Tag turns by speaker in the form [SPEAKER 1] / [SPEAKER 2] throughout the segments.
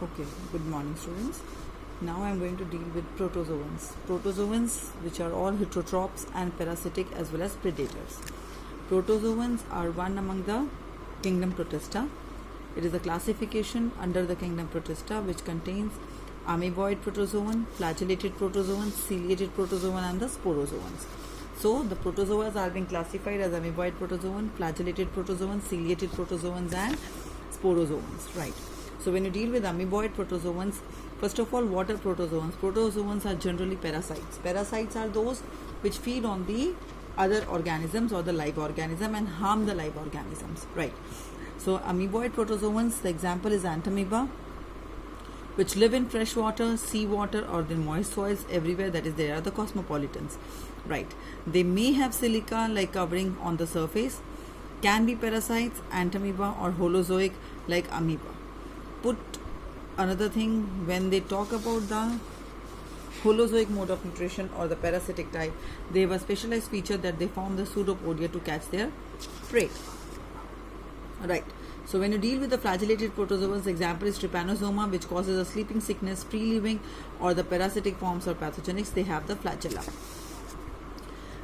[SPEAKER 1] Okay, good morning students. Now I am going to deal with protozoans. Protozoans, which are all heterotrophs and parasitic as well as predators. Protozoans are one among the kingdom Protista. It is a classification under the kingdom Protista which contains amoeboid protozoan, flagellated protozoan, ciliated protozoan and the sporozoans. So the protozoas are being classified as amoeboid protozoan, flagellated protozoan, ciliated protozoans and sporozoans, right? So when you deal with amoeboid protozoans, first of all, what are protozoans? Protozoans are generally parasites. Parasites are those which feed on the other organisms or the live organism and harm the live organisms, right? So amoeboid protozoans, the example is antamoeba, which live in fresh water, seawater or in moist soils everywhere, that is they are the cosmopolitans, right? They may have silica like covering on the surface, can be parasites, antamoeba or holozoic like amoeba. Put another thing, when they talk about the holozoic mode of nutrition or the parasitic type, they have a specialized feature that they form the pseudopodia to catch their prey, right? So when you deal with the flagellated protozoans, the example is trypanosoma, which causes a sleeping sickness, free-living or the parasitic forms or pathogenics, they have the flagella.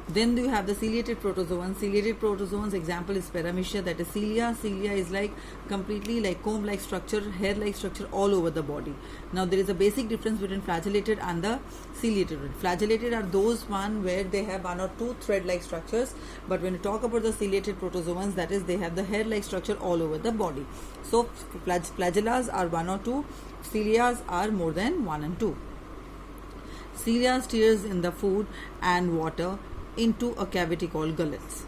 [SPEAKER 1] Then you have the ciliated protozoans. Ciliated protozoans, example is paramecia, that is cilia. Cilia is like completely like comb-like structure, hair-like structure all over the body. Now there is a basic difference between flagellated and the ciliated. Flagellated are those one where they have one or two thread-like structures, but when you talk about the ciliated protozoans, that is they have the hair-like structure all over the body. So flagellas are one or two, cilias are more than one and two. Cilia steers in the food and water into a cavity called gullets.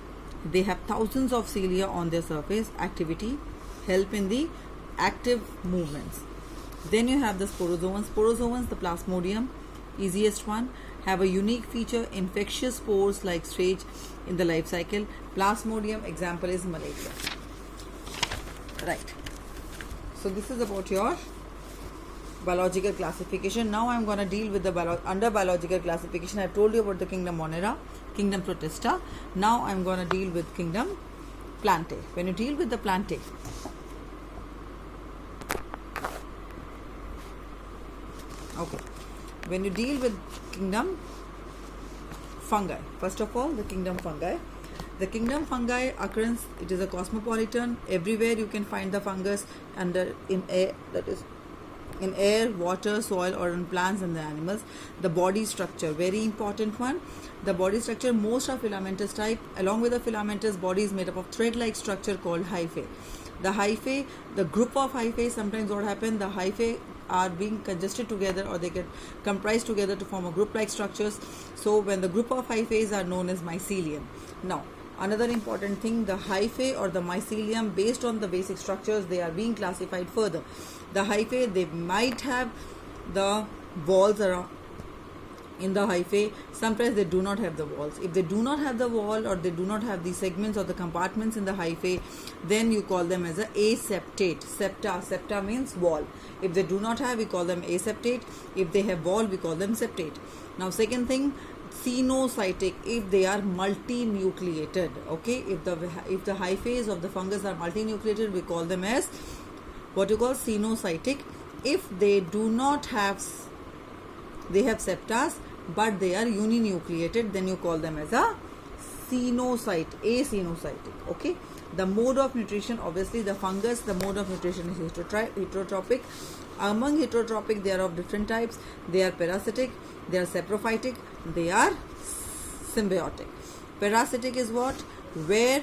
[SPEAKER 1] They have thousands of cilia on their surface. Activity help in the active movements. Then you have the sporozoans. Sporozoans, the plasmodium, easiest one, have a unique feature, infectious spores like stage in the life cycle. Plasmodium, example is malaria, right? So this is about your biological classification. Now I am going to deal with the under biological classification. I told you about the kingdom Monera, kingdom Protista. Now I am going to deal with kingdom Plantae. When you deal with the Plantae, okay, when you deal with kingdom Fungi, first of all, the kingdom Fungi. The kingdom fungi occurrence, it is a cosmopolitan. Everywhere you can find the fungus in air, that is in air, water, soil or in plants and the animals. The body structure, very important one. The body structure, most are filamentous type. Along with the filamentous, body is made up of thread-like structure called hyphae. The hyphae, the group of hyphae, sometimes what happens, the hyphae are being congested together or they get comprised together to form a group-like structures. So when the group of hyphae are known as mycelium. Now, another important thing, the hyphae or the mycelium, based on the basic structures, they are being classified further. The hyphae, they might have the walls around in the hyphae. Sometimes they do not have the walls. If they do not have the wall or they do not have the segments or the compartments in the hyphae, then you call them as a aseptate. Septa means wall. If they do not have, we call them aseptate. If they have wall, we call them septate. Now second thing, cenocytic, if they are multinucleated, okay, if the hyphae of the fungus are multinucleated, we call them as what you call cenocytic. If they do not have, they have septas but they are uninucleated, then you call them as a acenocytic, okay. The mode of nutrition, obviously the fungus, the mode of nutrition is heterotrophic. Among heterotrophic, they are of different types. They are parasitic, they are saprophytic, they are symbiotic. Parasitic is what? Where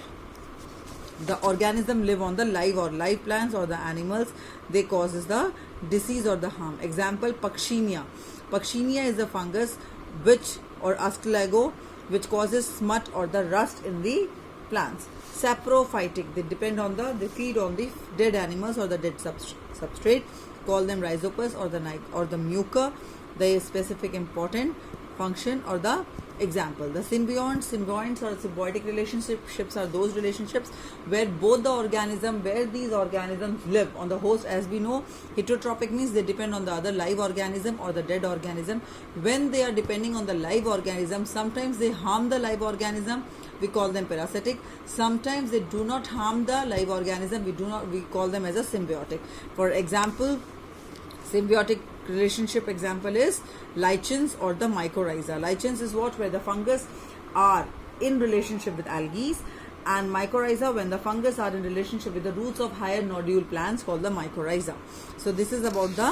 [SPEAKER 1] the organism live on the live plants or the animals, they causes the disease or the harm. Example, Puccinia. Puccinia is a fungus which, or Askelago, which causes smut or the rust in the plants. Saprophytic, they feed on the dead animals or the dead substrate. Call them rhizopus or the mucor. The specific important function or the example. The symbionts or symbiotic relationships are those relationships where both the organism, where these organisms live on the host. As we know, heterotrophic means they depend on the other live organism or the dead organism. When they are depending on the live organism, sometimes they harm the live organism, we call them parasitic. Sometimes they do not harm the live organism, we call them as a symbiotic. For example, Symbiotic relationship example is lichens or the mycorrhiza. Lichens is what? Where the fungus are in relationship with algae, and mycorrhiza when the fungus are in relationship with the roots of higher nodule plants called the mycorrhiza. So this is about the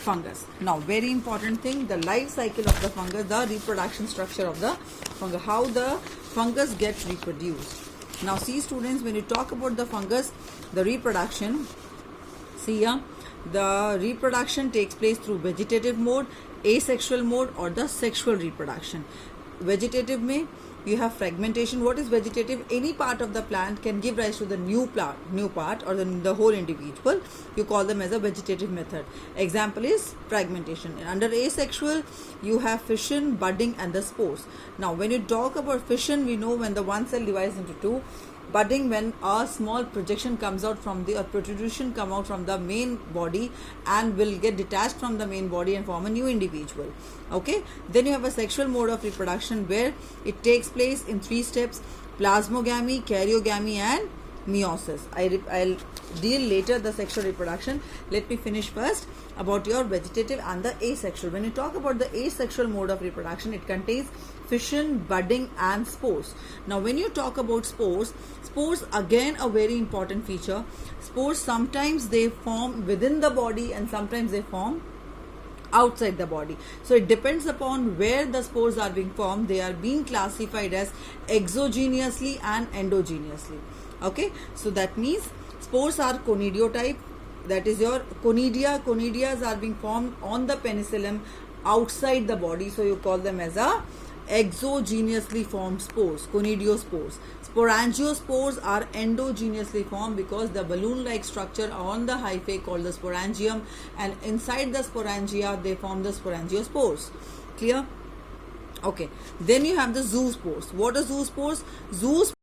[SPEAKER 1] fungus. Now very important thing, the life cycle of the fungus, the reproduction structure of the fungus, how the fungus gets reproduced. Now see students, when you talk about the fungus, the reproduction, see here, the reproduction takes place through vegetative mode, asexual mode or the sexual reproduction. Vegetative may you have fragmentation. What is vegetative? Any part of the plant can give rise to the new part or the whole individual. You call them as a vegetative method. Example is fragmentation. Under asexual, you have fission, budding and the spores. Now when you talk about fission, we know when the one cell divides into two. Budding, when a small projection comes out from the, or protrusion come out from the main body and will get detached from the main body and form a new individual. Okay, then you have a sexual mode of reproduction where it takes place in 3 steps: plasmogamy, karyogamy and meiosis. I'll deal later the sexual reproduction. Let me finish first about your vegetative and the asexual. When you talk about the asexual mode of reproduction, it contains fission, budding and spores. Now when you talk about spores again a very important feature. Spores sometimes they form within the body and sometimes they form outside the body. So it depends upon where the spores are being formed. They are being classified as exogenously and endogenously. Okay, so that means spores are conidiotype, that is your conidia. Conidias are being formed on the penicillium outside the body, so you call them as a exogenously formed spores, conidiospores. Sporangiospores are endogenously formed because the balloon-like structure on the hyphae called the sporangium, and inside the sporangia they form the sporangiospores. Clear? Okay. Then you have the zoospores. What are zoospores? Zoospores